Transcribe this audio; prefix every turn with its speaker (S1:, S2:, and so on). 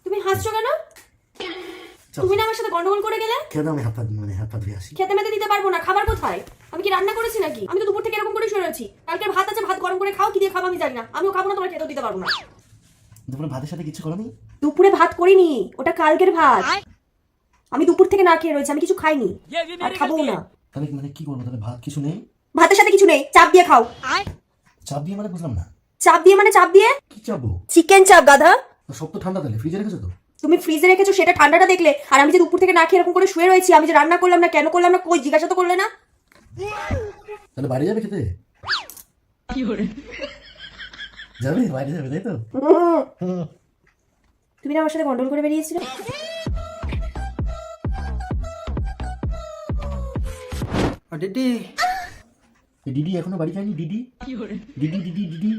S1: তুমি হাসছো কেন? তুমি না আমার সাথে গন্ডগোল করে গেলে।
S2: খেতে আমি হাত পা ধুয়ে আসি।
S1: খেতে মেতে দিতে পারবো না। খাবার কোথায়? আমি কি রান্না করেছি নাকি? আমি তো দুপুর থেকে এরকম করে শুয়ে রয়েছি। কালকের ভাত আছে, ভাত গরম করে খাও, কি দিয়ে খাবো আমি জানি না। আমিও খাবো না, তোমার খেতেও দিতে পারবো না।
S2: দুপুরে ভাতের সাথে কিছু করনি?
S1: দুপুরে ভাত করিনি, ওটা কালকের ভাত। আমি দুপুর থেকে না খেয়ে রয়েছি, আমি কিছু খাইনি আর খাবো না।
S2: তাহলে মানে কি করবো? তাহলে ভাত কিছু নেই?
S1: ভাতের সাথে কিছু নেই, চাপ দিয়ে খাও।
S2: চাপ দিয়ে মানে বুঝলাম না।
S1: চাপ দিয়ে মানে চাপ দিয়ে
S2: কি চাপবো?
S1: চিকেন চাপ গাধা।
S2: সব তো ঠান্ডা, তাহলে ফ্রিজে রেখেছো তো?
S1: তুমি ফ্রিজে রেখেছো সেটা ঠান্ডাটা দেখলে, আর আমি যে দুপুর থেকে না খেয়ে এরকম করে শুয়ে রয়েছি, আমি যে রান্না করলাম না, কেন করলাম না, কই জিজ্ঞাসা তো করলে না।
S2: তাহলে বাইরে যাবে খেতে? যাবে বাইরে যাবে, তাই তো?
S1: তুমি না আমার সাথে গন্ডগোল করে বেরিয়েছিলে।
S2: দিদি, দিদি এখনো বাড়ি যায়নি? দিদি দিদি দিদি দিদি